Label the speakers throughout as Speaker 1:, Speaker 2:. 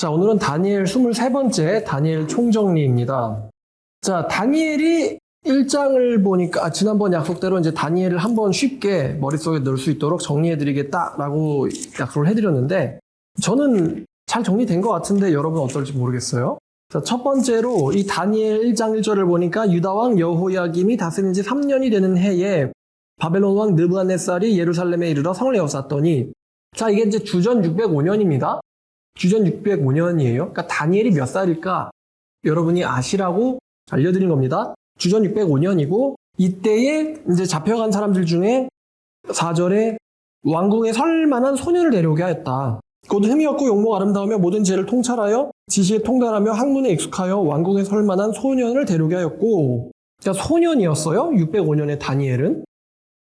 Speaker 1: 자, 오늘은 다니엘 23번째 다니엘 총정리입니다. 자, 다니엘이 1장을 보니까, 지난번 약속대로 이제 다니엘을 한번 쉽게 머릿속에 넣을 수 있도록 정리해드리겠다라고 약속을 해드렸는데, 저는 잘 정리된 것 같은데 여러분 어떨지 모르겠어요. 자, 첫 번째로 이 다니엘 1장 1절을 보니까 유다왕 여호야김이 다스린 지 3년이 되는 해에 바벨론 왕 느부갓네살이 예루살렘에 이르러 성을 에워쌌더니, 자, 이게 이제 주전 605년입니다. 주전 605년이에요. 그러니까 다니엘이 몇 살일까? 여러분이 아시라고 알려드린 겁니다. 주전 605년이고, 이때에 이제 잡혀간 사람들 중에 4절에 왕궁에 설 만한 소년을 데려오게 하였다. 곧 흠이 없고 용모가 아름다우며 모든 죄를 통찰하여 지시에 통달하며 학문에 익숙하여 왕궁에 설 만한 소년을 데려오게 하였고, 그러니까 소년이었어요. 605년에 다니엘은.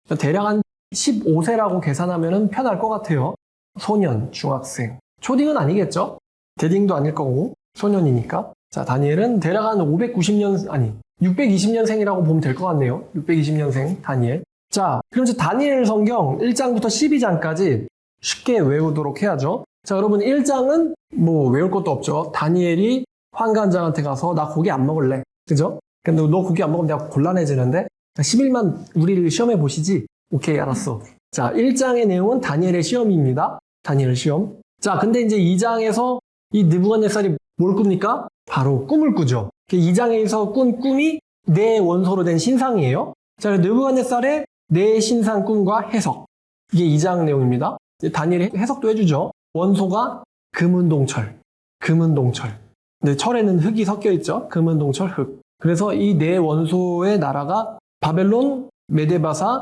Speaker 1: 그러니까 대략 한 15세라고 계산하면 편할 것 같아요. 소년, 중학생. 초딩은 아니겠죠? 대딩도 아닐 거고, 소년이니까. 자, 다니엘은 대략 한 620년생이라고 보면 될 것 같네요. 620년생 다니엘. 자, 그럼 이제 다니엘 성경 1장부터 12장까지 쉽게 외우도록 해야죠. 자, 여러분 1장은 뭐 외울 것도 없죠. 다니엘이 환관장한테 가서 나 고기 안 먹을래. 그죠? 근데 너 고기 안 먹으면 내가 곤란해지는데 10일만 우리를 시험해 보시지. 오케이, 알았어. 자, 1장의 내용은 다니엘의 시험입니다. 다니엘 시험. 자, 근데 이제 2장에서 이 느부갓네살이 뭘 꿉니까? 바로 꿈을 꾸죠. 2장에서 꾼 꿈이 네 원소로 된 신상이에요. 자, 느부갓네살의 네 신상 꿈과 해석. 이게 2장 내용입니다. 다니엘이 해석도 해주죠. 원소가 금은동철, 금은동철. 근데 철에는 흙이 섞여 있죠. 금은동철 흙. 그래서 이 네 원소의 나라가 바벨론, 메데바사,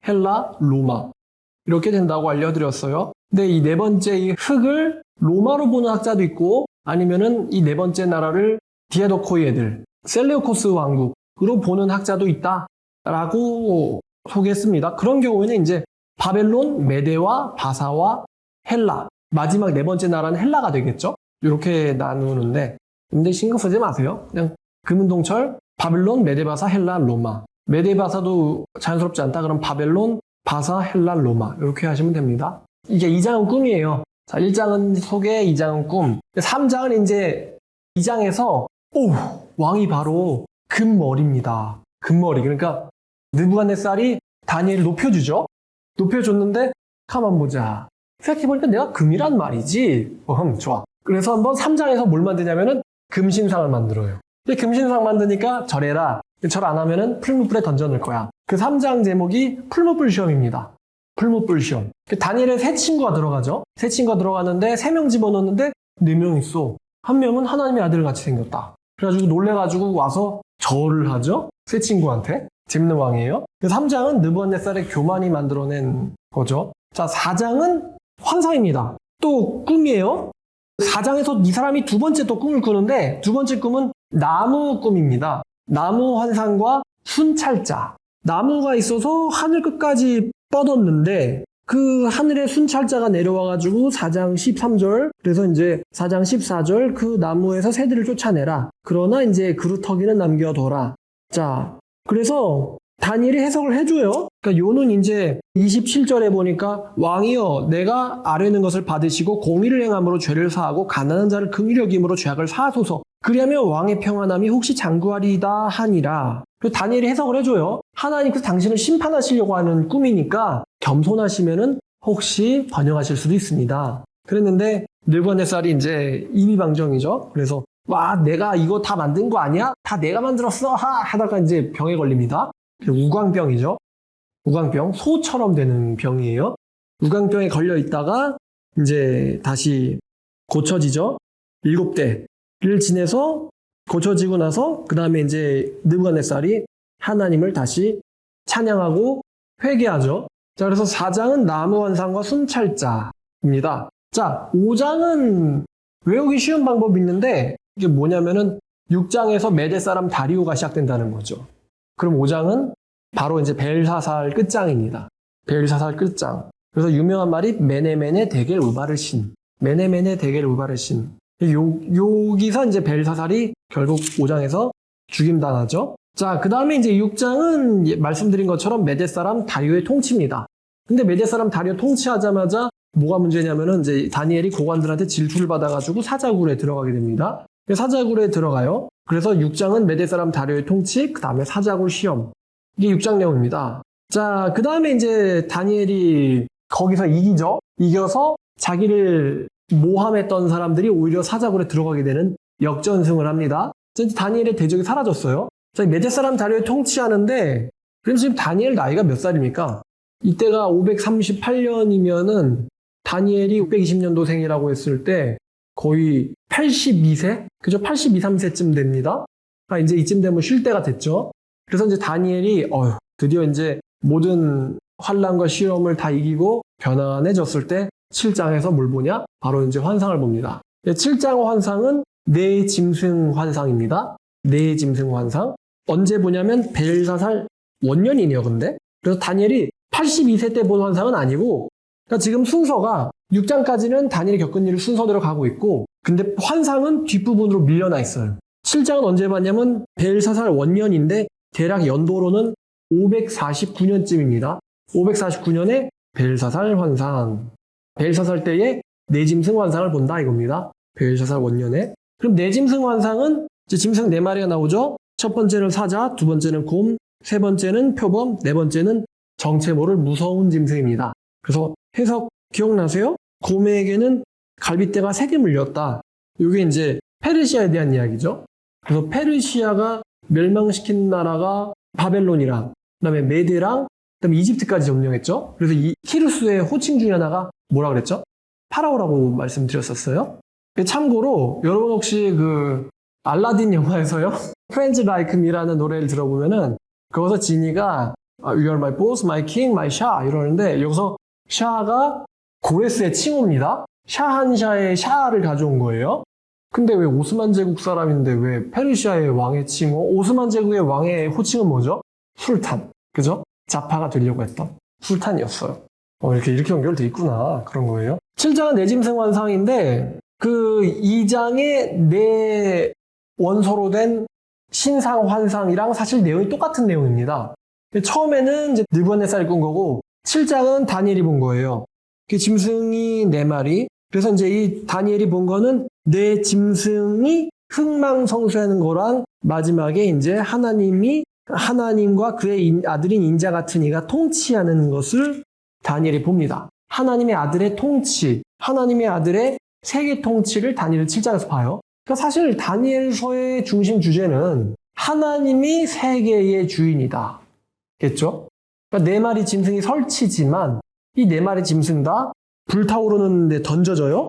Speaker 1: 헬라, 로마. 이렇게 된다고 알려드렸어요. 근데 이 네 번째 이 흙을 로마로 보는 학자도 있고, 아니면은 이 네 번째 나라를 디아도코이애들, 셀레우코스 왕국으로 보는 학자도 있다라고 소개했습니다. 그런 경우에는 이제 바벨론, 메데와 바사와 헬라, 마지막 네 번째 나라는 헬라가 되겠죠? 이렇게 나누는데, 근데 신경 쓰지 마세요. 그냥 금은동철, 바벨론, 메데바사, 헬라, 로마. 메데바사도 자연스럽지 않다. 그럼 바벨론, 바사, 헬라, 로마. 이렇게 하시면 됩니다. 이게 2장은 꿈이에요. 자, 1장은 소개, 2장은 꿈. 3장은 이제 2장에서 왕이 바로 금머리입니다. 금머리. 그러니까 느부갓네살이 다니엘을 높여주죠. 높여줬는데 가만 보자. 생각해보니까 내가 금이란 말이지. 좋아. 그래서 한번 3장에서 뭘 만드냐면은 금신상을 만들어요. 근데 금신상 만드니까 절해라. 절 안 하면은 풀무불에 던져놓을 거야. 그 3장 제목이 풀무불 시험입니다. 풀무불 시험. 다니엘의 세 친구가 들어가죠. 세 친구가 들어가는데 3명 집어넣는데 4명 있어. 한 명은 하나님의 아들 같이 생겼다. 그래가지고 놀래가지고 와서 절을 하죠. 세 친구한테. 재밌는 왕이에요. 3장은 느부갓네살의 교만이 만들어낸 거죠. 자, 4장은 환상입니다. 또 꿈이에요. 4장에서 이 사람이 두 번째 또 꿈을 꾸는데, 두 번째 꿈은 나무 꿈입니다. 나무 환상과 순찰자. 나무가 있어서 하늘 끝까지 뻗었는데 그 하늘에 순찰자가 내려와가지고 4장 13절, 그래서 이제 4장 14절 그 나무에서 새들을 쫓아내라. 그러나 이제 그루터기는 남겨둬라. 자, 그래서 다니엘이 해석을 해줘요. 그러니까 요는 이제 27절에 보니까 왕이여 내가 아뢰는 것을 받으시고 공의를 행함으로 죄를 사하고 가난한 자를 긍휼히 여김으로 죄악을 사하소서. 그리하면 왕의 평안함이 혹시 장구하리이다 하니라. 그리고 다니엘이 해석을 해줘요. 하나님께서 당신을 심판하시려고 하는 꿈이니까 겸손하시면은 혹시 번영하실 수도 있습니다. 그랬는데 느부갓네살이 이제 이미방정이죠. 그래서 와, 내가 이거 다 만든 거 아니야? 다 내가 만들었어 하다가 이제 병에 걸립니다. 우광병이죠. 우광병, 소처럼 되는 병이에요. 우광병에 걸려 있다가 이제 다시 고쳐지죠. 7대를 지내서 고쳐지고 나서 그 다음에 이제 느부갓네살이 하나님을 다시 찬양하고 회개하죠. 자, 그래서 4장은 나무 환상과 순찰자입니다. 자, 5장은 외우기 쉬운 방법이 있는데 이게 뭐냐면은 6장에서 메대 사람 다리오가 시작된다는 거죠. 그럼 5장은 바로 이제 벨사살 끝장입니다. 벨사살 끝장. 그래서 유명한 말이 메네메네 데겔 우바르신. 메네메네 데겔 우바르신. 여기서 이제 벨사살이 결국 5장에서 죽임당하죠. 자, 그 다음에 이제 6장은 말씀드린 것처럼 메대 사람 다리오의 통치입니다. 근데 메대 사람 다리오 통치하자마자 뭐가 문제냐면은 이제 다니엘이 고관들한테 질투를 받아가지고 사자굴에 들어가게 됩니다. 사자굴에 들어가요. 그래서 6장은 메대 사람 다리오의 통치, 그 다음에 사자굴 시험. 이게 6장 내용입니다. 자, 그 다음에 이제 다니엘이 거기서 이기죠. 이겨서 자기를 모함했던 사람들이 오히려 사자굴에 들어가게 되는 역전승을 합니다. 자, 이제 다니엘의 대적이 사라졌어요. 자, 메대 사람 다리오의 통치하는데, 그럼 지금 다니엘 나이가 몇 살입니까? 이때가 538년이면은 다니엘이 620년도생이라고 했을 때 거의 82세? 그죠? 82, 3세쯤 됩니다. 이제 이쯤 되면 쉴 때가 됐죠. 그래서 이제 다니엘이 드디어 이제 모든 환난과 시험을 다 이기고 편안해졌을 때 7장에서 뭘 보냐? 바로 이제 환상을 봅니다. 7장 환상은 네 짐승 환상입니다. 네 짐승 환상. 언제 보냐면 벨사살 원년이네요, 근데. 그래서 다니엘이 82세 때 본 환상은 아니고, 그러니까 지금 순서가 6장까지는 다니엘이 겪은 일을 순서대로 가고 있고, 근데 환상은 뒷부분으로 밀려나 있어요. 7장은 언제 봤냐면 벨사살 원년인데 대략 연도로는 549년쯤입니다. 549년에 벨사살 환상. 벨사살 때에 내짐승 환상을 본다 이겁니다. 벨사살 원년에. 그럼 내짐승 환상은 이제 짐승 4마리가 나오죠. 첫 번째는 사자, 두 번째는 곰, 세 번째는 표범, 네 번째는 정체 모를 무서운 짐승입니다. 그래서 해석 기억나세요? 곰에게는 갈빗대가 3개 물렸다. 이게 이제 페르시아에 대한 이야기죠. 그래서 페르시아가 멸망시킨 나라가 바벨론이랑 그다음에 메데랑 그다음에 이집트까지 점령했죠. 그래서 이 키루스의 호칭 중에 하나가 뭐라 그랬죠? 파라오라고 말씀드렸었어요. 참고로 여러분 혹시 그 알라딘 영화에서요, Friends Like Me라는 노래를 들어보면은 거기서 지니가 You are my boss, my king, my 샤 이러는데 여기서 샤가 고레스의 칭호입니다. 샤한샤의 샤를 가져온 거예요. 근데 왜 오스만 제국 사람인데 왜 페르시아의 왕의 칭호? 오스만 제국의 왕의 호칭은 뭐죠? 술탄. 그죠? 자파가 되려고 했던 술탄이었어요. 이렇게 연결돼 있구나. 그런 거예요. 7장은 내짐승 환상인데 그 2장의 내 원소로 된 신상 환상이랑 사실 내용이 똑같은 내용입니다. 처음에는 이제 느부갓네살이 꾼 거고 7장은 다니엘이 본 거예요. 그 짐승이 4마리. 그래서 이제 이 다니엘이 본 거는 내 짐승이 흥망성쇠하는 거랑 마지막에 이제 하나님과 그의 아들인 인자 같은 이가 통치하는 것을 다니엘이 봅니다. 하나님의 아들의 통치, 하나님의 아들의 세계 통치를 다니엘 7장에서 봐요. 그러니까 사실 다니엘서의 중심 주제는 하나님이 세계의 주인이다. 겠죠? 그러니까 4마리 짐승이 설치지만 이 4마리 짐승 다 불타오르는데 던져져요.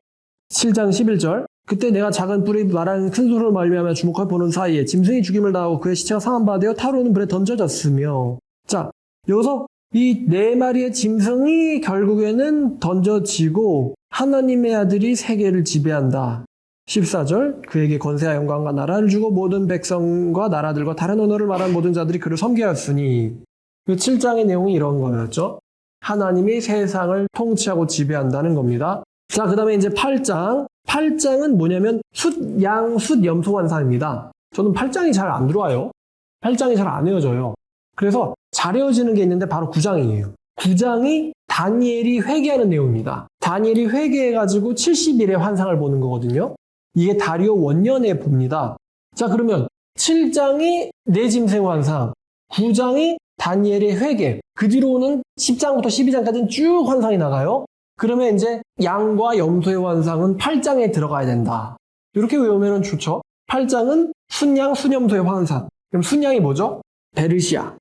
Speaker 1: 7장 11절. 그때 내가 작은 뿔이 말하는 큰 소리로 말미암아 주목하여 보는 사이에 짐승이 죽임을 당하고 그의 시체가 상한 바 되어 타오르는 불에 던져졌으며. 자, 여기서 이 4마리의 짐승이 결국에는 던져지고 하나님의 아들이 세계를 지배한다. 14절. 그에게 권세와 영광과 나라를 주고 모든 백성과 나라들과 다른 언어를 말하는 모든 자들이 그를 섬기하였으니. 그 7장의 내용이 이런 거였죠. 하나님이 세상을 통치하고 지배한다는 겁니다. 자, 그 다음에 이제 8장. 8장은 뭐냐면 숫, 양, 숫, 염소 환상입니다. 저는 8장이 잘 안 들어와요. 8장이 잘 안 외워져요. 그래서 잘 외워지는 게 있는데 바로 9장이에요. 9장이 다니엘이 회개하는 내용입니다. 다니엘이 회개해가지고 70일의 환상을 보는 거거든요. 이게 다리오 원년에 봅니다. 자, 그러면 7장이 내짐승 환상, 9장이 다니엘의 회개, 그 뒤로는 10장부터 12장까지는 쭉 환상이 나가요. 그러면 이제 양과 염소의 환상은 8장에 들어가야 된다. 이렇게 외우면 좋죠. 8장은 순양, 순염소의 환상. 그럼 순양이 뭐죠? 페르시아.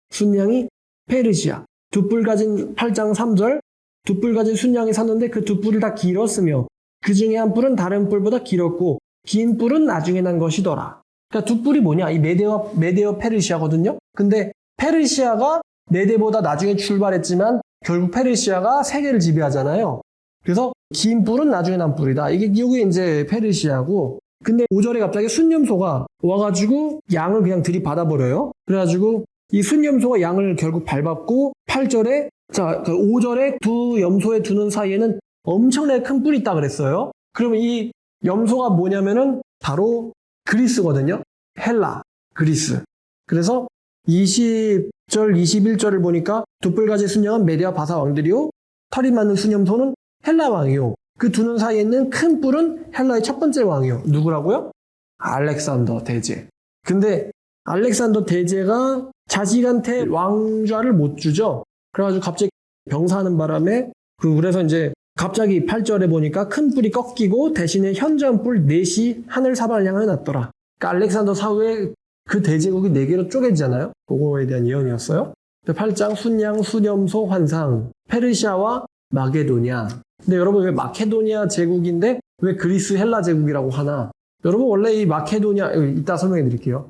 Speaker 1: 순양이 페르시아. 두 뿔 가진 8장 3절. 두 뿔 가진 순양이 샀는데 그 두 뿔이 다 길었으며 그 중에 한 뿔은 다른 뿔보다 길었고 긴 뿔은 나중에 난 것이더라. 그러니까 두 뿔이 뭐냐? 이 메데어 페르시아거든요. 근데 페르시아가 메데보다 나중에 출발했지만 결국 페르시아가 세계를 지배하잖아요. 그래서 긴 뿔은 나중에 난 뿔이다. 이게 이제 페르시아고, 근데 5절에 갑자기 순염소가 와가지고 양을 그냥 들이받아버려요. 그래가지고 이 순염소가 양을 결국 밟았고 8절에 5절에 두 염소의 두 눈 사이에는 엄청나게 큰 뿔이 있다 그랬어요. 그러면 이 염소가 뭐냐면은 바로 그리스거든요. 헬라, 그리스. 그래서 20절, 21절을 보니까 두 뿔 가진 순양은 메데와 바사 왕들이요. 털이 많은 순염소는 헬라 왕이요. 그 두 눈 사이에 있는 큰 뿔은 헬라의 첫 번째 왕이요. 누구라고요? 알렉산더 대제. 근데 알렉산더 대제가 자식한테 왕좌를 못 주죠. 그래가지고 갑자기 병사하는 바람에 그래서 이제 갑자기 8절에 보니까 큰 뿔이 꺾이고 대신에 현저한 뿔 넷이 하늘 사방을 향해 났더라. 그러니까 알렉산더 사후에 그 대제국이 4개로 쪼개지잖아요. 그거에 대한 예언이었어요. 8장 순양, 수렴소, 환상, 페르시아와 마게도냐. 근데 여러분 왜 마케도니아 제국인데 왜 그리스 헬라 제국이라고 하나? 여러분 원래 이 마케도니아 이따 설명해 드릴게요.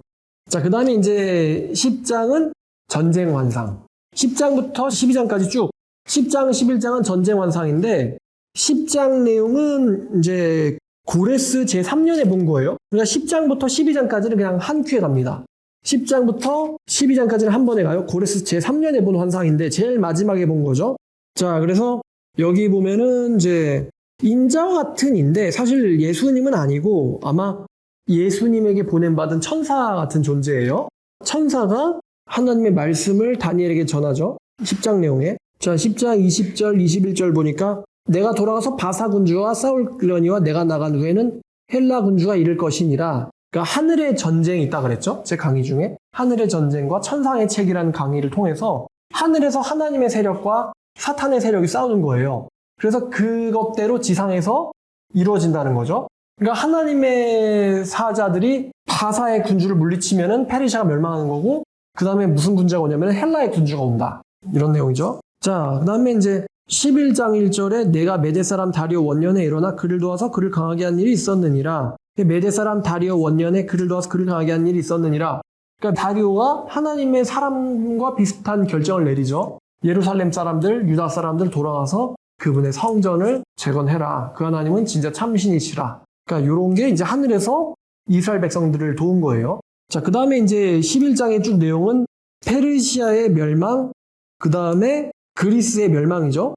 Speaker 1: 자, 그 다음에 이제 10장은 전쟁 환상. 10장부터 12장까지 쭉. 10장, 11장은 전쟁 환상인데 10장 내용은 이제 고레스 제3년에 본 거예요. 그러니까 10장부터 12장까지는 그냥 한 큐에 갑니다. 10장부터 12장까지는 한 번에 가요. 고레스 제3년에 본 환상인데 제일 마지막에 본 거죠. 자, 그래서 여기 보면은 이제 인자와 같은 인데 사실 예수님은 아니고 아마 예수님에게 보냄받은 천사 같은 존재예요. 천사가 하나님의 말씀을 다니엘에게 전하죠. 10장 내용에. 자, 10장 20절, 21절 보니까 내가 돌아가서 바사 군주와 싸울려니와 내가 나간 후에는 헬라 군주가 이를 것이니라. 그러니까 하늘의 전쟁이 있다 그랬죠? 제 강의 중에. 하늘의 전쟁과 천상의 책이라는 강의를 통해서 하늘에서 하나님의 세력과 사탄의 세력이 싸우는 거예요. 그래서 그것대로 지상에서 이루어진다는 거죠. 그러니까 하나님의 사자들이 바사의 군주를 물리치면은 페르시아가 멸망하는 거고, 그 다음에 무슨 군주가 오냐면 헬라의 군주가 온다. 이런 내용이죠. 자, 그 다음에 이제 11장 1절에 내가 메대 사람 다리오 원년에 일어나 그를 도와서 그를 강하게 한 일이 있었느니라. 메대 사람 다리오 원년에 그를 도와서 그를 강하게 한 일이 있었느니라. 그러니까 다리오가 하나님의 사람과 비슷한 결정을 내리죠. 예루살렘 사람들, 유다 사람들 돌아가서 그분의 성전을 재건해라. 그 하나님은 진짜 참신이시라. 그러니까 이런 게 이제 하늘에서 이스라엘 백성들을 도운 거예요. 자, 그 다음에 이제 11장의 쭉 내용은 페르시아의 멸망, 그 다음에 그리스의 멸망이죠.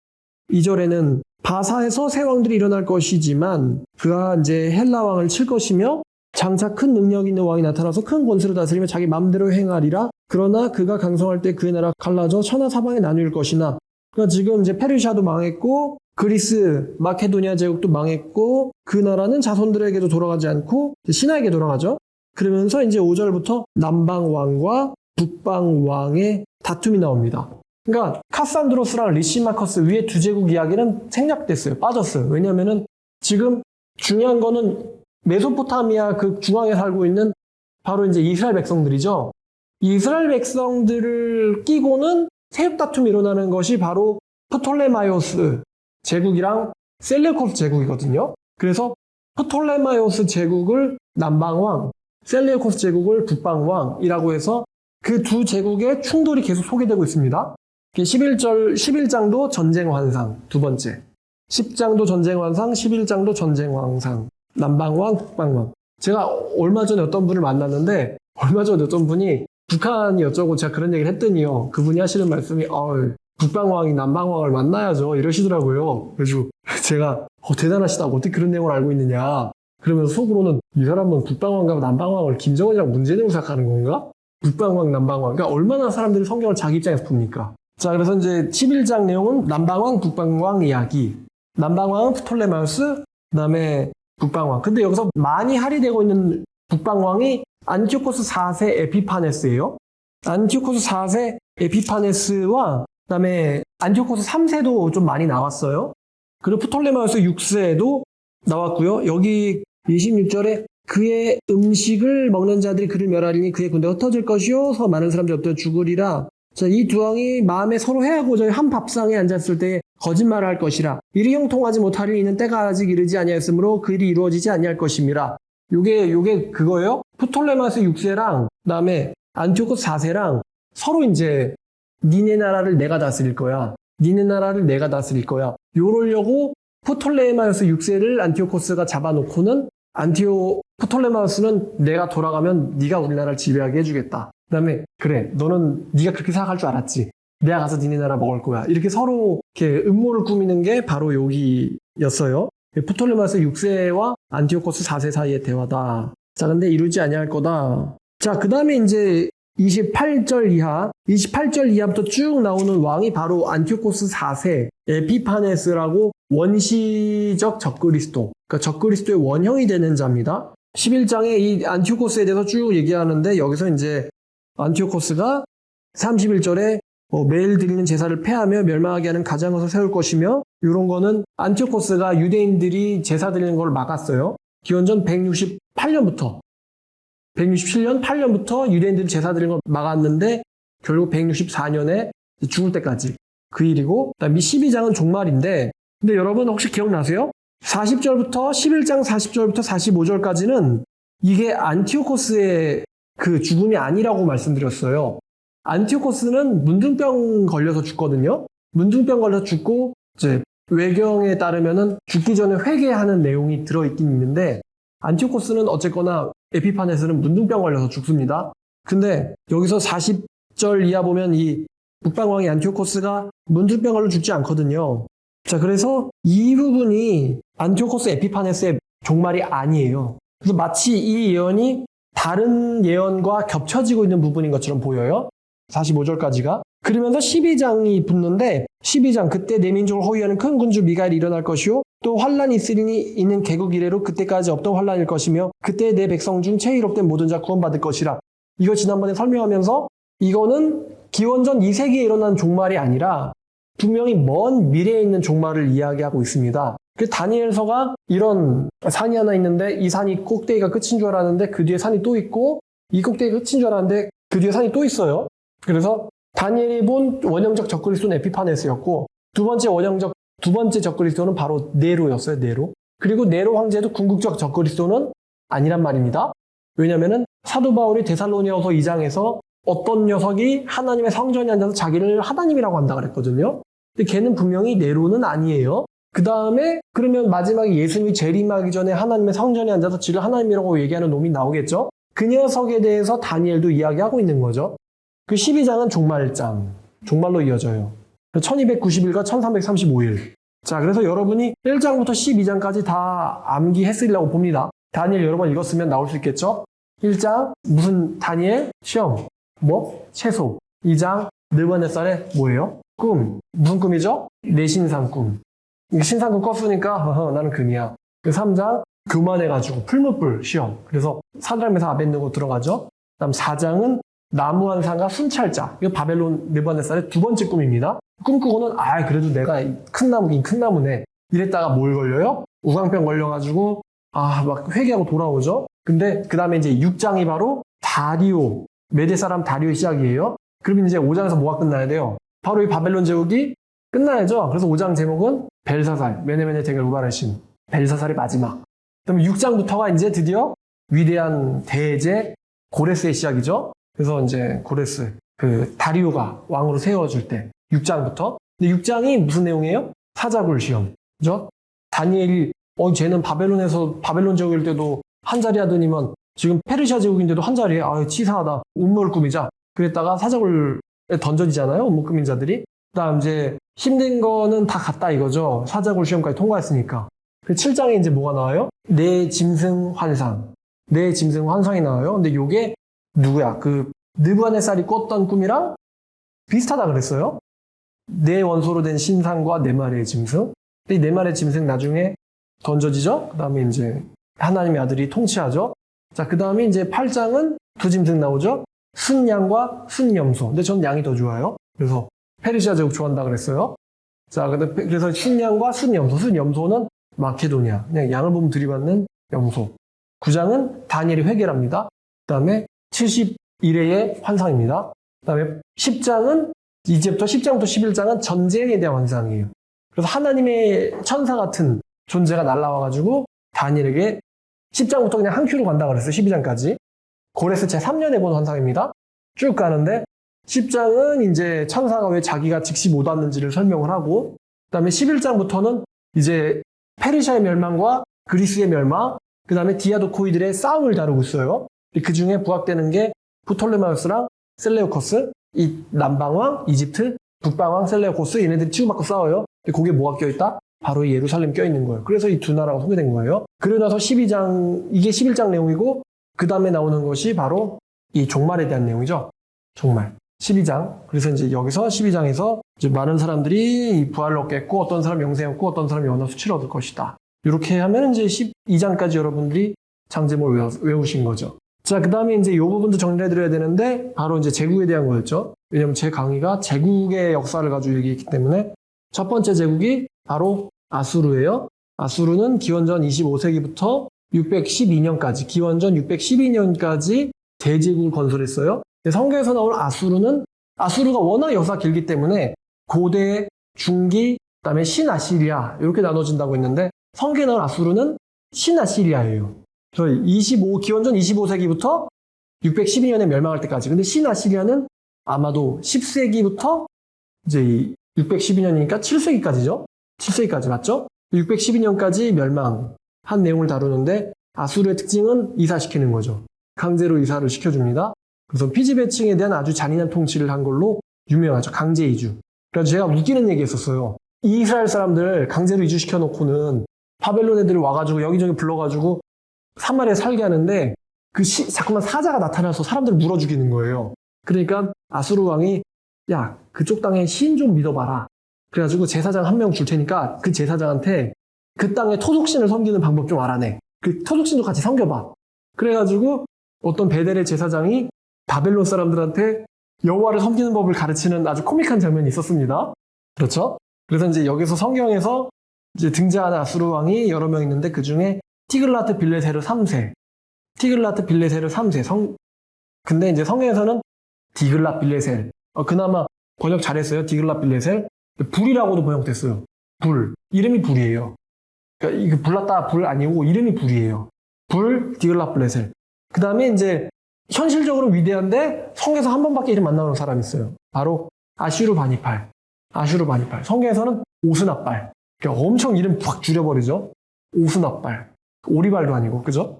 Speaker 1: 2절에는 바사에서 새 왕들이 일어날 것이지만 그가 이제 헬라 왕을 칠 것이며 장차 큰 능력 있는 왕이 나타나서 큰 권세로 다스리며 자기 마음대로 행하리라. 그러나 그가 강성할 때 그의 나라 갈라져 천하 사방에 나뉠 것이나. 그러니까 지금 이제 페르시아도 망했고 그리스 마케도니아 제국도 망했고 그 나라는 자손들에게도 돌아가지 않고 신하에게 돌아가죠. 그러면서 이제 5절부터 남방 왕과 북방 왕의 다툼이 나옵니다. 그러니까 카산드로스랑 리시마커스 위에 두 제국 이야기는 생략됐어요. 빠졌어요. 왜냐면은 지금 중요한 거는 메소포타미아 그 중앙에 살고 있는 바로 이제 이스라엘 백성들이죠. 이스라엘 백성들을 끼고는 세력 다툼이 일어나는 것이 바로 프톨레마이오스 제국이랑 셀레우코스 제국이거든요. 그래서 프톨레마이오스 제국을 남방왕, 셀레우코스 제국을 북방왕이라고 해서 그 두 제국의 충돌이 계속 소개되고 있습니다. 11장도 전쟁 환상, 두 번째. 10장도 전쟁 환상, 11장도 전쟁 환상. 남방왕, 북방왕. 제가 얼마 전에 어떤 분을 만났는데, 얼마 전에 어떤 분이 북한이 어쩌고 제가 그런 얘기를 했더니요. 그분이 하시는 말씀이, 북방왕이 남방왕을 만나야죠. 이러시더라고요. 그래서 제가, 대단하시다고 어떻게 그런 내용을 알고 있느냐. 그러면서 속으로는 이 사람은 북방왕과 남방왕을 김정은이랑 문재인으로 생각하는 건가? 북방왕, 남방왕. 그러니까 얼마나 사람들이 성경을 자기 입장에서 봅니까? 자, 그래서 이제 11장 내용은 남방왕, 북방왕 이야기. 남방왕은 프톨레마우스, 그 다음에 북방왕. 근데 여기서 많이 할애되고 있는 북방왕이 안티오코스 4세 에피파네스예요. 안티오코스 4세 에피파네스와 그 다음에 안티오코스 3세도 좀 많이 나왔어요. 그리고 프톨레마우스 6세도 나왔고요. 여기 26절에 그의 음식을 먹는 자들이 그를 멸하리니 그의 군대가 흩어질 것이요 서 많은 사람들이 엎드려 죽으리라. 자, 이 두 왕이 마음에 서로 해하고자 한 밥상에 앉았을 때 거짓말을 할 것이라. 일이 형통하지 못하리니 이는 때가 아직 이르지 아니하였으므로 그 일이 이루어지지 아니할 것임이라. 요게 그거예요. 프톨레마스 6세랑 그다음에 안티오코스 4세랑 서로 이제 니네 나라를 내가 다스릴 거야. 니네 나라를 내가 다스릴 거야. 요러려고 프톨레마스 6세를 안티오코스가 잡아놓고는 프톨레마스는 내가 돌아가면 네가 우리나라를 지배하게 해주겠다. 그 다음에 그래 너는 네가 그렇게 생각할 줄 알았지. 내가 가서 니네 나라 먹을 거야. 이렇게 서로 이렇게 음모를 꾸미는 게 바로 여기였어요. 프톨레마스 6세와 안티오코스 4세 사이의 대화다. 자, 근데 이루지 아니할 거다. 자, 그 다음에 이제 28절 이하, 28절 이하부터 쭉 나오는 왕이 바로 안티오코스 4세 에피파네스라고 원시적 적그리스도, 그러니까 적그리스도의 원형이 되는 자입니다. 11장에 이 안티오코스에 대해서 쭉 얘기하는데 여기서 이제 안티오코스가 31절에 매일 드리는 제사를 폐하며 멸망하게 하는 가장것을 세울 것이며, 이런 거는 안티오코스가 유대인들이 제사 드리는 걸 막았어요. 기원전 167년 8년부터 유대인들이 제사 드리는 걸 막았는데 결국 164년에 죽을 때까지 그 일이고, 그다음에 12장은 종말인데, 근데 여러분 혹시 기억나세요? 40절부터 11장 40절부터 45절까지는 이게 안티오코스의 그 죽음이 아니라고 말씀드렸어요. 안티오코스는 문둥병 걸려서 죽거든요. 문둥병 걸려서 죽고, 이제 외경에 따르면은 죽기 전에 회개하는 내용이 들어있긴 있는데, 안티오코스는 어쨌거나 에피파네스는 문둥병 걸려서 죽습니다. 근데 여기서 40절 이하 보면 이 북방왕이 안티오코스가 문둥병 걸려 죽지 않거든요. 자, 그래서 이 부분이 안티오코스 에피파네스의 종말이 아니에요. 그래서 마치 이 예언이 다른 예언과 겹쳐지고 있는 부분인 것처럼 보여요. 45절까지가. 그러면서 12장이 붙는데, 12장, 그때 내 민족을 호위하는 큰 군주 미가엘이 일어날 것이요 또 환란이 있으리니 이는 개국 이래로 그때까지 없던 환란일 것이며 그때 내 백성 중 최의롭된 모든 자 구원받을 것이라. 이거 지난번에 설명하면서 이거는 기원전 2세기에 일어난 종말이 아니라 분명히 먼 미래에 있는 종말을 이야기하고 있습니다. 그래서 다니엘서가 이런 산이 하나 있는데 이 산이 꼭대기가 끝인 줄 알았는데 그 뒤에 산이 또 있고, 이 꼭대기가 끝인 줄 알았는데 그 뒤에 산이 또 있어요. 그래서 다니엘이 본 원형적 적그리스도는 에피파네스였고, 두 번째 적그리스도는 바로 네로였어요. 네로. 그리고 네로 황제도 궁극적 적그리스도는 아니란 말입니다. 왜냐면은 사도 바울이 데살로니가서 2장에서 어떤 녀석이 하나님의 성전에 앉아서 자기를 하나님이라고 한다 그랬거든요. 근데 걔는 분명히 네로는 아니에요. 그 다음에 그러면 마지막에 예수님이 재림하기 전에 하나님의 성전에 앉아서 지를 하나님이라고 얘기하는 놈이 나오겠죠. 그 녀석에 대해서 다니엘도 이야기하고 있는 거죠. 그 12장은 종말장, 종말로 이어져요. 1290일과 1335일. 자, 그래서 여러분이 1장부터 12장까지 다 암기했으리라고 봅니다. 다니엘 여러 번 읽었으면 나올 수 있겠죠? 1장 무슨 다니엘? 시험. 뭐? 채소. 2장 느부갓네살의 뭐예요? 꿈. 무슨 꿈이죠? 내 신상 꿈. 신상 꿈 꿨으니까 나는 금이야. 3장 교만해가지고 풀무불 시험. 그래서 사드락메삭 아벳느고 들어가죠. 그다음 4장은 나무 한 상과 순찰자. 이거 바벨론 느부갓네살의 두 번째 꿈입니다. 꿈꾸고는 그래도 내가 큰 나무긴 큰 나무네. 이랬다가 뭘 걸려요? 우광병 걸려가지고 막 회개하고 돌아오죠. 근데 그 다음에 이제 6장이 바로 다리오, 메대 사람 다리오의 시작이에요. 그러면 이제 5장에서 뭐가 끝나야 돼요? 바로 이 바벨론 제국이 끝나야죠. 그래서 5장 제목은 벨사살, 메네메네 데겔 우바르신, 벨사살의 마지막. 그다음에 6장부터가 이제 드디어 위대한 대제 고레스의 시작이죠. 그래서 이제 고레스, 그 다리오가 왕으로 세워줄 때 6장부터. 근데 6장이 무슨 내용이에요? 사자굴 시험. 그죠? 다니엘이 쟤는 바벨론 제국일 때도 한 자리 하더니만 지금 페르시아 제국인데도 한 자리에 치사하다. 운명을 꾸미자. 그랬다가 사자굴에 던져지잖아요. 운명 꾸민 자들이. 그다음 이제 힘든 거는 다 갔다 이거죠. 사자굴 시험까지 통과했으니까. 그 7장에 이제 뭐가 나와요? 내 짐승 환상. 내 짐승 환상이 나와요. 근데 요게 누구야? 그 느부갓네살이 꿨던 꿈이랑 비슷하다 그랬어요. 내 원소로 된 신상과 네 마리의 짐승. 근데 이 네 마리의 짐승 나중에 던져지죠? 그 다음에 이제 하나님의 아들이 통치하죠? 자, 그 다음에 이제 8장은 두 짐승 나오죠? 순양과 순염소. 근데 전 양이 더 좋아요. 그래서 페르시아 제국 좋아한다 그랬어요. 자, 그래서 순양과 순염소. 순염소는 마케도니아. 그냥 양을 보면 들이받는 염소. 9장은 다니엘이 회개랍니다. 그 다음에 71회의 환상입니다. 그 다음에 10장은 이제부터 10장부터 11장은 전쟁에 대한 환상이에요. 그래서 하나님의 천사 같은 존재가 날라와가지고 다니엘에게 10장부터 그냥 한 큐로 간다 그랬어요. 12장까지. 고레스 제3년에 본 환상입니다. 쭉 가는데 10장은 이제 천사가 왜 자기가 즉시 못 왔는지를 설명을 하고, 그 다음에 11장부터는 이제 페르시아의 멸망과 그리스의 멸망, 그 다음에 디아도코이들의 싸움을 다루고 있어요. 그 중에 부각되는 게 프톨레마우스랑 셀레우코스, 이 남방왕, 이집트, 북방왕, 셀레우코스, 얘네들이 치고받고 싸워요. 근데 거기에 뭐가 껴있다? 바로 이 예루살렘 껴있는 거예요. 그래서 이 두 나라가 소개된 거예요. 그러고 나서 12장, 이게 11장 내용이고, 그 다음에 나오는 것이 바로 이 종말에 대한 내용이죠. 정말. 12장. 그래서 이제 여기서 12장에서 이제 많은 사람들이 부활을 얻겠고, 어떤 사람이 영생을 얻고, 어떤 사람이 영원한 수치를 얻을 것이다. 이렇게 하면 이제 12장까지 여러분들이 장제목을 외우신 거죠. 자, 그 다음에 이제 이 부분도 정리해 드려야 되는데, 바로 이제 제국에 대한 거였죠. 왜냐면 제 강의가 제국의 역사를 가지고 얘기했기 때문에, 첫 번째 제국이 바로 아수르예요. 아수르는 기원전 25세기부터 612년까지, 기원전 612년까지 대제국을 건설했어요. 성경에서 나오는 아수르가 워낙 역사가 길기 때문에 고대, 중기, 그다음에 신아시리아 이렇게 나눠진다고 했는데 성경에 나오는 아수르는 신아시리아예요. 그래서 기원전 25세기부터 612년에 멸망할 때까지. 근데 신아시리아는 아마도 10세기부터 이제 612년이니까 7세기까지죠. 7세기까지 맞죠? 612년까지 멸망한 내용을 다루는데 아수르의 특징은 이사시키는 거죠. 강제로 이사를 시켜줍니다. 그래서 피지배층에 대한 아주 잔인한 통치를 한 걸로 유명하죠. 강제 이주. 그래서 제가 웃기는 얘기 했었어요. 이스라엘 사람들 강제로 이주시켜 놓고는 바벨론 애들이 와가지고 여기저기 불러가지고 사마리아에 살게 하는데 자꾸만 사자가 나타나서 사람들을 물어 죽이는 거예요. 그러니까 아수르 왕이 야, 그쪽 땅에 신 좀 믿어봐라. 그래가지고 제사장 한 명 줄 테니까 그 제사장한테 그 땅에 토속신을 섬기는 방법 좀 알아내. 그 토속신도 같이 섬겨봐. 그래가지고 어떤 베델의 제사장이 바벨론 사람들한테 여호와를 섬기는 법을 가르치는 아주 코믹한 장면이 있었습니다. 그렇죠? 그래서 이제 여기서 성경에서 이제 등장하는 아수르 왕이 여러 명 있는데 그 중에 티글라트 빌레세르 3세. 근데 이제 성경에서는 디글랏 빌레셀. 그나마 번역 잘했어요. 디글랏 빌레셀. 불이라고도 번역됐어요. 불. 이름이 불이에요. 그러니까 이거 불났다 불 아니고 이름이 불이에요. 불, 디글랏 빌레셀. 그 다음에 이제 현실적으로 위대한데 성경에서 한 번밖에 이름 안 나오는 사람이 있어요. 바로 아슈르바니팔. 성경에서는 오스납발. 그러니까 엄청 이름 확 줄여버리죠. 오스납발. 오리발도 아니고, 그죠?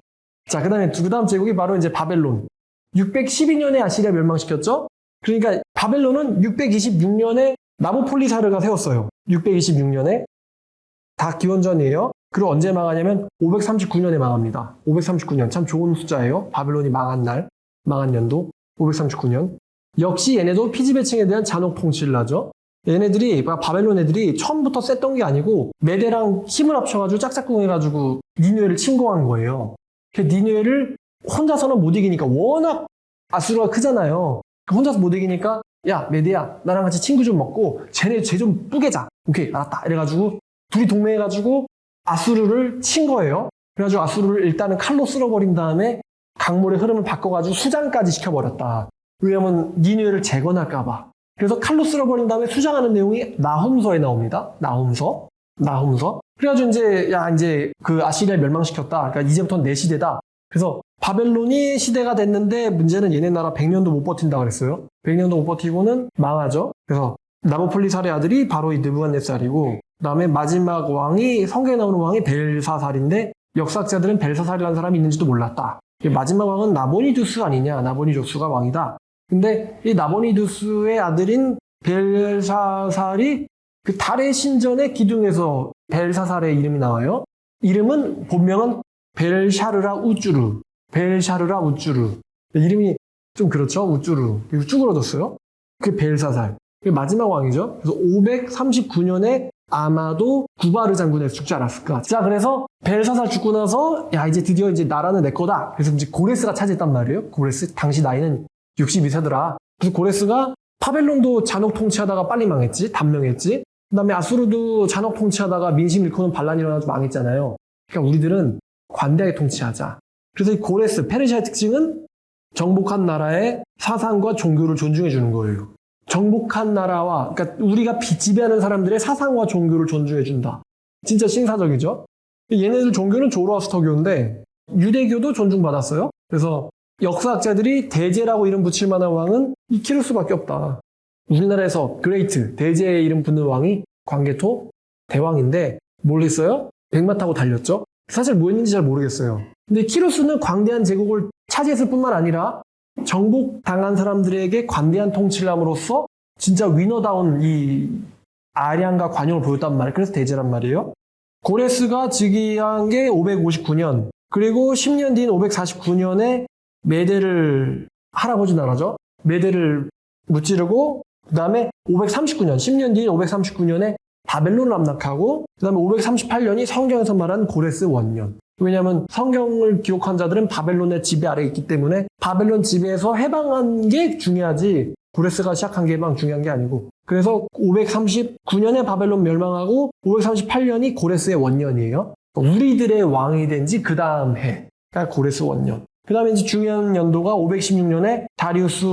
Speaker 1: 자, 그 다음 제국이 바로 이제 바벨론. 612년에 아시리아 멸망시켰죠? 그러니까 바벨론은 626년에 나보폴리사르가 세웠어요. 626년에. 다 기원전이에요. 그리고 언제 망하냐면 539년에 망합니다. 539년. 참 좋은 숫자예요. 바벨론이 망한 연도. 539년. 역시 얘네도 피지배층에 대한 잔혹 통치를 하죠. 바벨론 애들이 처음부터 셌던 게 아니고 메대랑 힘을 합쳐가지고 짝짝꿍 해가지고 니느웨를 침공한 거예요. 그 니느웨를 혼자서는 못 이기니까 워낙 아수르가 크잖아요. 혼자서 못 이기니까 야 메대야 나랑 같이 친구 좀 먹고 쟤 좀 뿌개자. 오케이 알았다. 이래가지고 둘이 동맹해가지고 아수르를 친 거예요. 그래가지고 아수르를 일단은 칼로 쓸어버린 다음에 강물의 흐름을 바꿔가지고 수장까지 시켜버렸다. 왜냐면 니느웨를 재건할까봐. 그래서 칼로 쓸어버린 다음에 수장하는 내용이 나훔서에 나옵니다. 나훔서. 그래가지고 이제 그 아시리아 멸망시켰다. 그러니까 이제부터는 내 시대다. 그래서 바벨론이 시대가 됐는데 문제는 얘네 나라 100년도 못 버틴다 그랬어요. 100년도 못 버티고는 망하죠. 그래서 나보폴리살의 아들이 바로 이 느부갓네살이고 그다음에 마지막 왕이 성경에 나오는 왕이 벨사살인데 역사학자들은 벨사살이라는 사람이 있는지도 몰랐다. 마지막 왕은 나보니두스 아니냐. 나보니두스가 왕이다. 근데 이 나보니두스의 아들인 벨사살이 그 달의 신전의 기둥에서 벨사살의 이름이 나와요. 본명은 벨샤르라 우쭈르. 이름이 좀 그렇죠? 우쭈르. 그리고 쭈그러졌어요. 그게 벨사살. 그게 마지막 왕이죠. 그래서 539년에 아마도 구바르 장군에서 죽지 않았을까. 자, 그래서 벨사살 죽고 나서 이제 드디어 이제 나라는 내 거다. 그래서 이제 고레스가 차지했단 말이에요. 고레스 당시 나이는 62세더라. 그래서 고레스가 파벨론도 잔혹 통치하다가 빨리 망했지. 단명했지. 그다음에 아수르도 잔혹 통치하다가 민심 잃고는 반란이 일어나서 망했잖아요. 그러니까 우리들은 관대하게 통치하자. 그래서 이 고레스, 페르시아의 특징은 정복한 나라의 사상과 종교를 존중해 주는 거예요. 정복한 나라와, 그러니까 우리가 지배하는 사람들의 사상과 종교를 존중해 준다. 진짜 신사적이죠? 얘네들 종교는 조로아스터교인데 유대교도 존중받았어요. 그래서 역사학자들이 대제라고 이름 붙일 만한 왕은 이 키루스밖에 없다. 우리나라에서 그레이트, 대제의 이름 붙는 왕이 광개토 대왕인데 뭘 했어요? 백마 타고 달렸죠? 사실 뭐 했는지 잘 모르겠어요. 근데 키루스는 광대한 제국을 차지했을 뿐만 아니라 정복당한 사람들에게 관대한 통치를 함으로써 진짜 위너다운 이 아량과 관용을 보였단 말이에요. 그래서 대제란 말이에요. 고레스가 즉위한 게 559년, 그리고 10년 뒤인 549년에 메대를 할아버지 나라죠. 메대를 무찌르고 그 다음에 539년, 10년 뒤인 539년에 바벨론을 함락하고 그 다음에 538년이 성경에서 말하는 고레스 원년. 왜냐하면 성경을 기록한 자들은 바벨론의 지배 아래에 있기 때문에 바벨론 지배에서 해방한 게 중요하지 고레스가 시작한 게 해방 중요한 게 아니고 그래서 539년에 바벨론 멸망하고 538년이 고레스의 원년이에요. 우리들의 왕이 된 지 그 다음 해가 고레스 원년. 그 다음에 이제 중요한 연도가 516년에 다리우스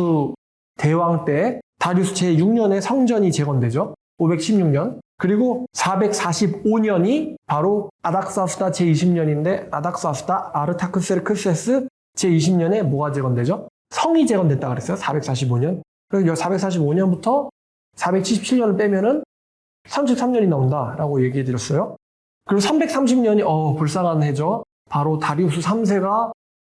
Speaker 1: 대왕 때 다리우스 제6년에 성전이 재건되죠. 516년. 그리고 445년이 바로 아닥사스다 제20년인데 아닥사스다 아르타크세르크세스 제20년에 뭐가 재건되죠? 성이 재건됐다 그랬어요. 445년. 그래서 445년부터 477년을 빼면은 33년이 나온다라고 얘기해 드렸어요. 그리고 330년이 불쌍한 해죠. 바로 다리우스 3세가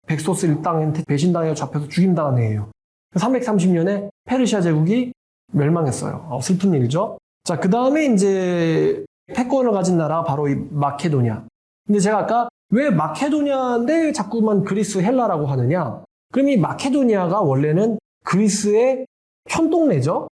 Speaker 1: 백소스 일당한테 배신당해 잡혀서 죽임당한 해예요. 330년에 페르시아 제국이 멸망했어요. 슬픈 일이죠. 자, 그 다음에 이제 패권을 가진 나라가 바로 이 마케도니아. 근데 제가 아까 왜 마케도니아인데 자꾸만 그리스 헬라라고 하느냐? 그럼 이 마케도니아가 원래는 그리스의 촌동네죠?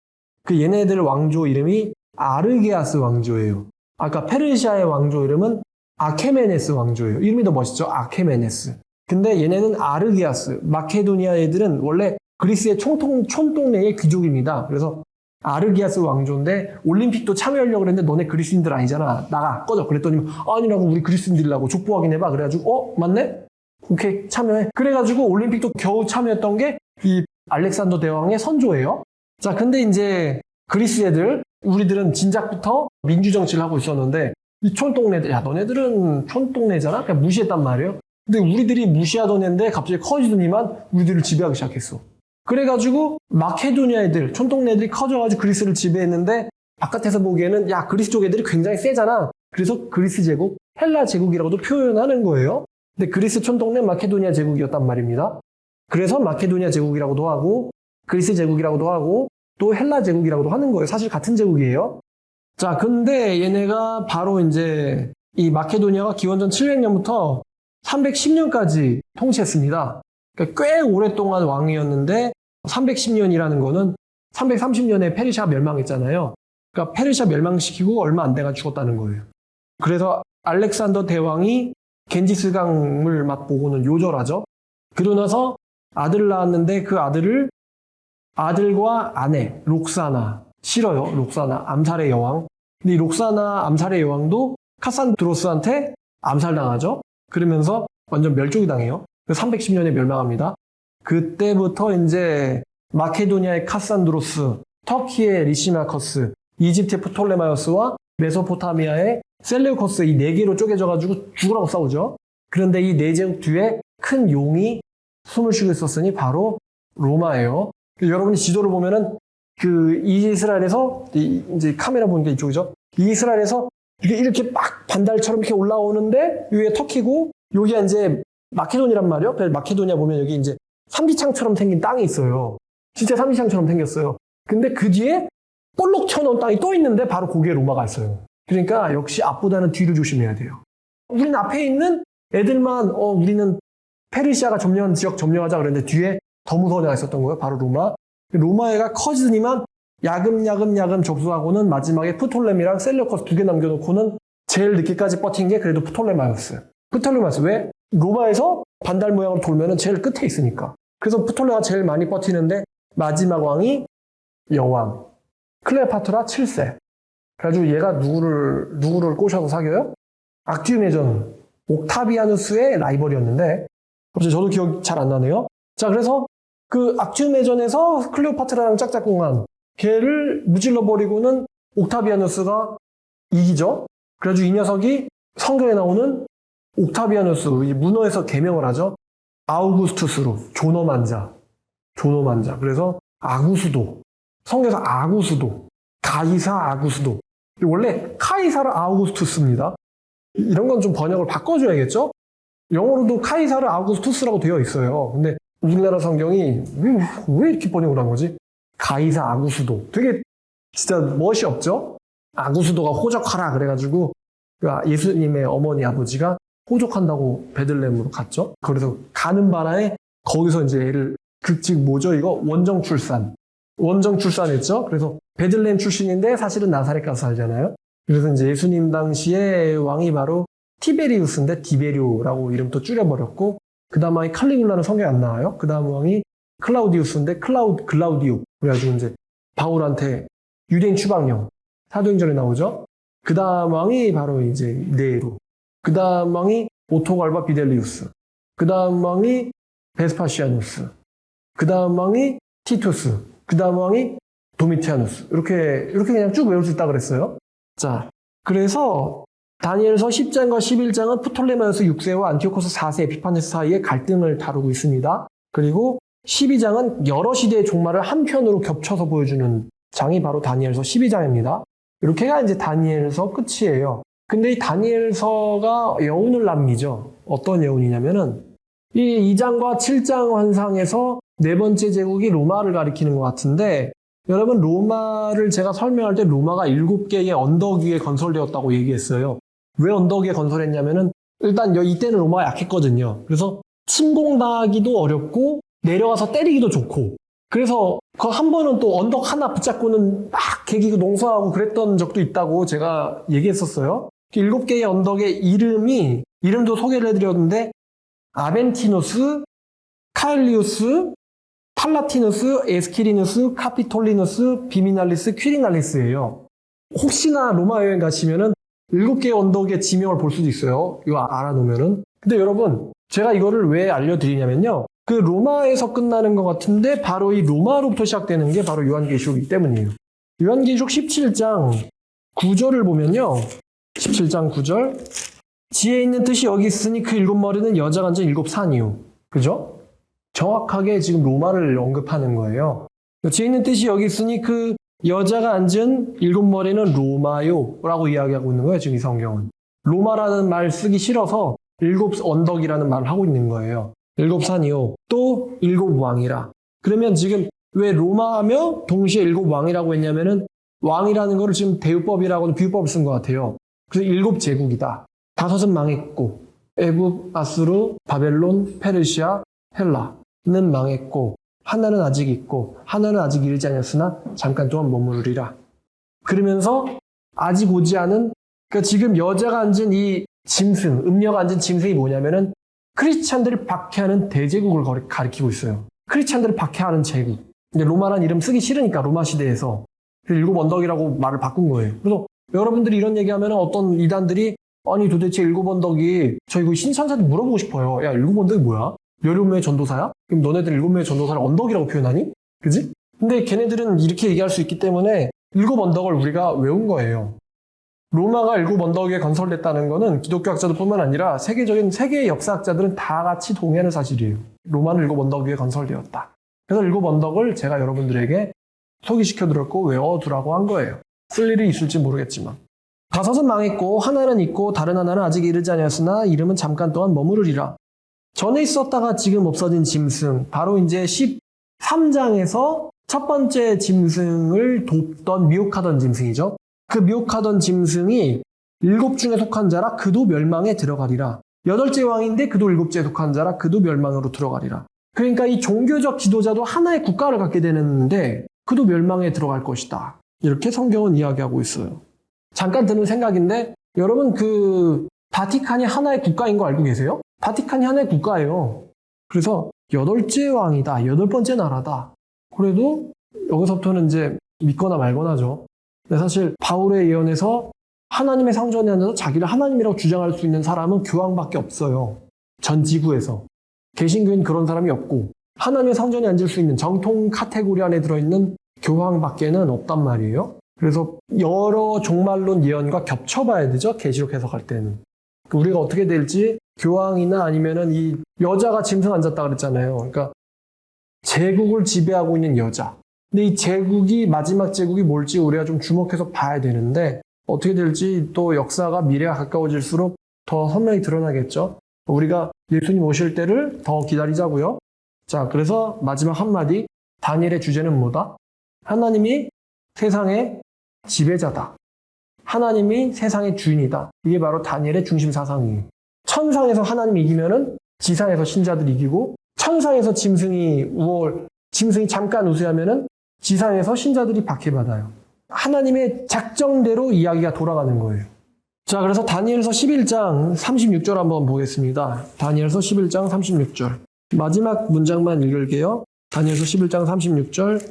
Speaker 1: 그 얘네들 왕조 이름이 아르게아스 왕조예요. 아까 페르시아의 왕조 이름은 아케메네스 왕조예요. 이름이 더 멋있죠? 아케메네스. 근데 얘네는 아르게아스, 마케도니아 애들은 원래 그리스의 촌동네의 귀족입니다. 그래서 아르기아스 왕조인데 올림픽도 참여하려고 그랬는데 너네 그리스인들 아니잖아. 나가 꺼져. 그랬더니 아니라고 우리 그리스인들이라고 족보 확인해봐. 그래가지고 맞네? 오케이 참여해. 그래가지고 올림픽도 겨우 참여했던 게 이 알렉산더 대왕의 선조예요. 자 근데 이제 그리스 애들 우리들은 진작부터 민주정치를 하고 있었는데 이 촌동네들 야 너네들은 촌동네잖아? 그냥 무시했단 말이에요. 근데 우리들이 무시하던 애인데 갑자기 커지더니만 우리들을 지배하기 시작했어. 그래가지고 마케도니아 애들, 촌동네 애들이 커져가지고 그리스를 지배했는데 바깥에서 보기에는 야 그리스 쪽 애들이 굉장히 세잖아. 그래서 그리스 제국, 헬라 제국이라고도 표현하는 거예요. 근데 그리스 촌동네 마케도니아 제국이었단 말입니다. 그래서 마케도니아 제국이라고도 하고 그리스 제국이라고도 하고 또 헬라 제국이라고도 하는 거예요. 사실 같은 제국이에요. 자, 근데 얘네가 바로 이제 이 마케도니아가 기원전 700년부터 310년까지 통치했습니다. 그러니까 꽤 오랫동안 왕이었는데 310년이라는 거는 330년에 페르시아 멸망했잖아요. 그러니까 페르시아 멸망시키고 얼마 안 돼가 죽었다는 거예요. 그래서 알렉산더 대왕이 겐지스강을 막 보고는 요절하죠. 그러고 나서 아들을 낳았는데 그 아들과 아내 록사나 싫어요. 록사나 암살의 여왕. 근데 이 록사나 암살의 여왕도 카산드로스한테 암살당하죠. 그러면서 완전 멸종이 당해요. 310년에 멸망합니다. 그때부터 이제 마케도니아의 카산드로스, 터키의 리시마커스, 이집트의 프톨레마이오스와 메소포타미아의 셀레우코스 이 네 개로 쪼개져가지고 죽으라고 싸우죠. 그런데 이 네 제국 뒤에 큰 용이 숨을 쉬고 있었으니 바로 로마예요. 여러분이 지도를 보면은 그 이스라엘에서 이제 카메라 보니까 이쪽이죠. 이스라엘에서 이렇게 막 반달처럼 이렇게 올라오는데 위에 터키고 여기가 이제 마케도니아란 말이에요. 마케도니아 보면 여기 이제 삼지창처럼 생긴 땅이 있어요. 진짜 삼지창처럼 생겼어요. 근데 그 뒤에 볼록 튀어나온 땅이 또 있는데 바로 거기에 로마가 있어요. 그러니까 역시 앞보다는 뒤를 조심해야 돼요. 우리는 앞에 있는 애들만 우리는 페르시아가 점령한 지역 점령하자 그랬는데 뒤에 더 무서운 애가 있었던 거예요. 바로 로마. 로마애가 커지더니만 야금야금 접수하고는 마지막에 프톨레미랑 셀레우코스 두 개 남겨놓고는 제일 늦게까지 버틴 게 그래도 프톨레마이오스예요. 프톨레마이오스 왜? 로마에서 반달 모양으로 돌면은 제일 끝에 있으니까. 그래서 프톨레가 제일 많이 버티는데 마지막 왕이 여왕 클레오파트라 7세. 그래가지고 얘가 누구를 꼬셔서 사귀어요? 악티우메전 옥타비아누스의 라이벌이었는데 갑자기 저도 기억 잘 안 나네요. 자 그래서 그 악티우메전에서 클레오파트라랑 짝짝꿍한 걔를 무찔러버리고는 옥타비아누스가 이기죠. 그래가지고 이 녀석이 성경에 나오는 옥타비아누스, 문어에서 개명을 하죠. 아우구스투스로, 존엄한 자. 그래서 아구수도, 성경에서 아구수도, 가이사 아구수도. 원래 카이사르 아우구스투스입니다. 이런 건 좀 번역을 바꿔줘야겠죠? 영어로도 카이사르 아우구스투스라고 되어 있어요. 근데 우리나라 성경이 왜 이렇게 번역을 한 거지? 가이사 아구수도. 되게 진짜 멋이 없죠? 아구수도가 호적하라 그래가지고 예수님의 어머니 아버지가 호적한다고 베들레헴으로 갔죠. 그래서 가는 바람에 거기서 이제 애를 즉 뭐죠 이거? 원정 출산. 원정 출산했죠. 그래서 베들레헴 출신인데 사실은 나사렛 가서 살잖아요. 그래서 이제 예수님 당시에 왕이 바로 티베리우스인데 디베리오라고 이름도 줄여버렸고, 그 다음 왕이 칼리굴라는 성경에 안 나와요. 그 다음 왕이 클라우디우스인데 글라우디오. 그래가지고 이제 바울한테 유대인 추방령 사도행전에 나오죠. 그 다음 왕이 바로 이제 네로. 그 다음 왕이 오토갈바 비델리우스. 그 다음 왕이 베스파시아누스. 그 다음 왕이 티투스. 그 다음 왕이 도미티아누스. 이렇게 그냥 쭉 외울 수 있다 그랬어요. 자, 그래서 다니엘서 10장과 11장은 프톨레마이오스 6세와 안티오코스 4세 에피파네스 사이의 갈등을 다루고 있습니다. 그리고 12장은 여러 시대의 종말을 한 편으로 겹쳐서 보여주는 장이 바로 다니엘서 12장입니다. 이렇게가 이제 다니엘서 끝이에요. 근데 이 다니엘서가 여운을 남기죠. 어떤 여운이냐면은 이 2장과 7장 환상에서 네 번째 제국이 로마를 가리키는 것 같은데, 여러분 로마를 제가 설명할 때 로마가 7개의 언덕 위에 건설되었다고 얘기했어요. 왜 언덕 위에 건설했냐면은 일단 이때는 로마가 약했거든요. 그래서 침공당하기도 어렵고 내려가서 때리기도 좋고, 그래서 그 한 번은 또 언덕 하나 붙잡고는 막 개기고 농사하고 그랬던 적도 있다고 제가 얘기했었어요. 7개의 언덕의 이름도 소개를 해드렸는데 아벤티누스, 카일리우스, 팔라티누스, 에스키리누스, 카피톨리누스, 비미날리스, 퀴리날리스예요. 혹시나 로마 여행 가시면은 7개의 언덕의 지명을 볼 수도 있어요. 이거 알아놓으면은. 근데 여러분, 제가 이거를 왜 알려드리냐면요. 그 로마에서 끝나는 것 같은데 바로 이 로마로부터 시작되는 게 바로 요한계시록이기 때문이에요. 요한계시록 17장 9절을 보면요. 17장 9절. 지혜 있는 뜻이 여기 있으니 그 7머리는 여자가 앉은 7산이요. 그죠? 정확하게 지금 로마를 언급하는 거예요. 지혜 있는 뜻이 여기 있으니 그 여자가 앉은 7머리는 로마요 라고 이야기하고 있는 거예요. 지금 이 성경은. 로마라는 말 쓰기 싫어서 7 언덕이라는 말을 하고 있는 거예요. 7산이요. 또 7왕이라. 그러면 지금 왜 로마하며 동시에 7왕이라고 했냐면은 왕이라는 거를 지금 대유법이라고는 비유법을 쓴 것 같아요. 그래서 7제국이다. 5은 망했고 애굽, 아수르, 바벨론, 페르시아, 헬라는 망했고 하나는 아직 있고 하나는 아직 이르지 않았으나 잠깐 동안 머무르리라. 그러면서 아직 오지 않은, 그러니까 지금 여자가 앉은 이 짐승, 음녀가 앉은 짐승이 뭐냐면은 크리스찬들을 박해하는 대제국을 가리키고 있어요. 크리스찬들을 박해하는 제국. 근데 로마란 이름 쓰기 싫으니까 로마 시대에서 7 언덕이라고 말을 바꾼 거예요. 그래서 여러분들이 이런 얘기하면 어떤 이단들이 아니 도대체 7 언덕이 저 이거 신천사한테 물어보고 싶어요. 야 7 언덕이 뭐야? 17명의 전도사야? 그럼 너네들 7명의 전도사를 언덕이라고 표현하니? 그지? 근데 걔네들은 이렇게 얘기할 수 있기 때문에 7 언덕을 우리가 외운 거예요. 로마가 7 언덕에 건설됐다는 거는 기독교 학자들뿐만 아니라 세계적인 세계의 역사학자들은 다 같이 동의하는 사실이에요. 로마는 7 언덕 위에 건설되었다. 그래서 7 언덕을 제가 여러분들에게 소개시켜드렸고 외워두라고 한 거예요. 쓸 일이 있을지 모르겠지만. 5은 망했고 하나는 있고 다른 하나는 아직 이르지 아니하였으나 이름은 잠깐 동안 머무르리라. 전에 있었다가 지금 없어진 짐승, 바로 이제 13장에서 첫 번째 짐승을 돕던 미혹하던 짐승이죠. 그 미혹하던 짐승이 7 중에 속한 자라 그도 멸망에 들어가리라. 8째 왕인데 그도 7째에 속한 자라 그도 멸망으로 들어가리라. 그러니까 이 종교적 지도자도 하나의 국가를 갖게 되는데 그도 멸망에 들어갈 것이다. 이렇게 성경은 이야기하고 있어요. 잠깐 드는 생각인데 여러분 그 바티칸이 하나의 국가인 거 알고 계세요? 바티칸이 하나의 국가예요. 그래서 8째 왕이다. 8번째 나라다. 그래도 여기서부터는 이제 믿거나 말거나죠. 근데 사실 바울의 예언에서 하나님의 상전에 앉아서 자기를 하나님이라고 주장할 수 있는 사람은 교황밖에 없어요. 전 지구에서. 개신교인 그런 사람이 없고 하나님의 상전에 앉을 수 있는 정통 카테고리 안에 들어있는 교황밖에는 없단 말이에요. 그래서 여러 종말론 예언과 겹쳐봐야 되죠. 계시록 해석할 때는. 우리가 어떻게 될지 교황이나 아니면은 이 여자가 짐승 앉았다 그랬잖아요. 그러니까 제국을 지배하고 있는 여자. 근데 이 제국이 마지막 제국이 뭘지 우리가 좀 주목해서 봐야 되는데 어떻게 될지 또 역사가 미래가 가까워질수록 더 선명히 드러나겠죠. 우리가 예수님 오실 때를 더 기다리자고요. 자, 그래서 마지막 한마디. 다니엘의 주제는 뭐다? 하나님이 세상의 지배자다. 하나님이 세상의 주인이다. 이게 바로 다니엘의 중심 사상이에요. 천상에서 하나님이 이기면은 지상에서 신자들이 이기고 천상에서 짐승이 잠깐 우세하면은 지상에서 신자들이 박해받아요. 하나님의 작정대로 이야기가 돌아가는 거예요. 자, 그래서 다니엘서 11장 36절 한번 보겠습니다. 다니엘서 11장 36절. 마지막 문장만 읽을게요. 다니엘서 11장 36절.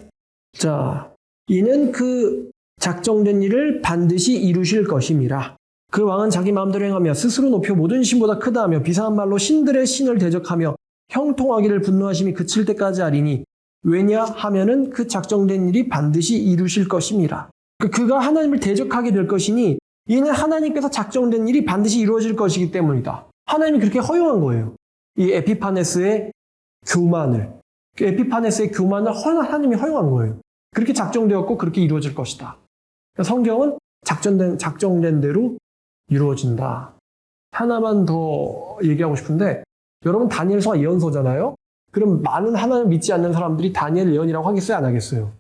Speaker 1: 자, 이는 그 작정된 일을 반드시 이루실 것임이라. 그 왕은 자기 마음대로 행하며 스스로 높여 모든 신보다 크다 하며 비상한 말로 신들의 신을 대적하며 형통하기를 분노하심이 그칠 때까지 하리니 왜냐하면은 그 작정된 일이 반드시 이루실 것임이라. 그가 하나님을 대적하게 될 것이니 이는 하나님께서 작정된 일이 반드시 이루어질 것이기 때문이다. 하나님이 그렇게 허용한 거예요. 이 에피파네스의 교만을. 그 에피파네스의 교만을 하나님이 허용한 거예요. 그렇게 작정되었고 그렇게 이루어질 것이다. 성경은 작정된 대로 이루어진다. 하나만 더 얘기하고 싶은데 여러분 다니엘서가 예언서잖아요. 그럼 많은 하나님을 믿지 않는 사람들이 다니엘 예언이라고 하겠어요? 안 하겠어요?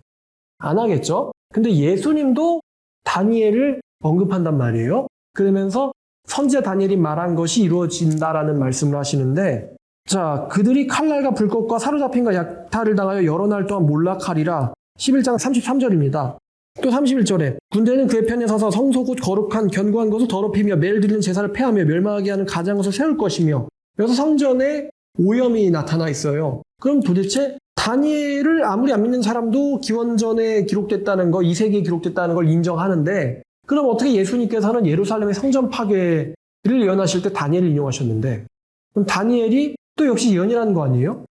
Speaker 1: 안 하겠죠? 근데 예수님도 다니엘을 언급한단 말이에요. 그러면서 선지자 다니엘이 말한 것이 이루어진다라는 말씀을 하시는데 자, 그들이 칼날과 불꽃과 사로잡힘과 약탈을 당하여 여러 날 동안 몰락하리라. 11장 33절입니다. 또 31절에 군대는 그의 편에 서서 성소 곧 거룩한 견고한 것을 더럽히며 매일 드리는 제사를 폐하며 멸망하게 하는 가장 것을 세울 것이며 여기서 성전에 오염이 나타나 있어요. 그럼 도대체 다니엘을 아무리 안 믿는 사람도 기원전에 기록됐다는 거, 2세기에 기록됐다는 걸 인정하는데 그럼 어떻게 예수님께서는 예루살렘의 성전 파괴를 예언하실 때 다니엘을 인용하셨는데 그럼 다니엘이 또 역시 예언이라는 거 아니에요?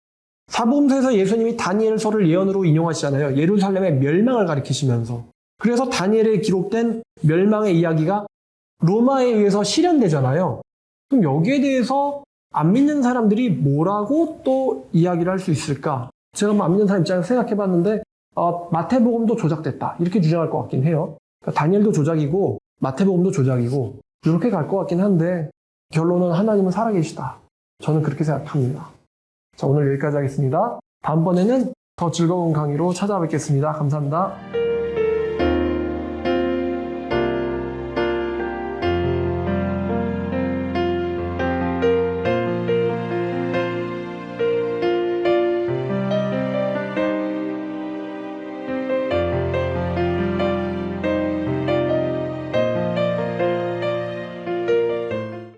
Speaker 1: 사복음서에서 예수님이 다니엘서를 예언으로 인용하시잖아요. 예루살렘의 멸망을 가리키시면서. 그래서 다니엘에 기록된 멸망의 이야기가 로마에 의해서 실현되잖아요. 그럼 여기에 대해서 안 믿는 사람들이 뭐라고 또 이야기를 할 수 있을까? 제가 안 믿는 사람 입장에서 생각해봤는데 마태복음도 조작됐다. 이렇게 주장할 것 같긴 해요. 그러니까 다니엘도 조작이고 마태복음도 조작이고 이렇게 갈 것 같긴 한데 결론은 하나님은 살아계시다. 저는 그렇게 생각합니다. 자, 오늘 여기까지 하겠습니다. 다음번에는 더 즐거운 강의로 찾아뵙겠습니다. 감사합니다.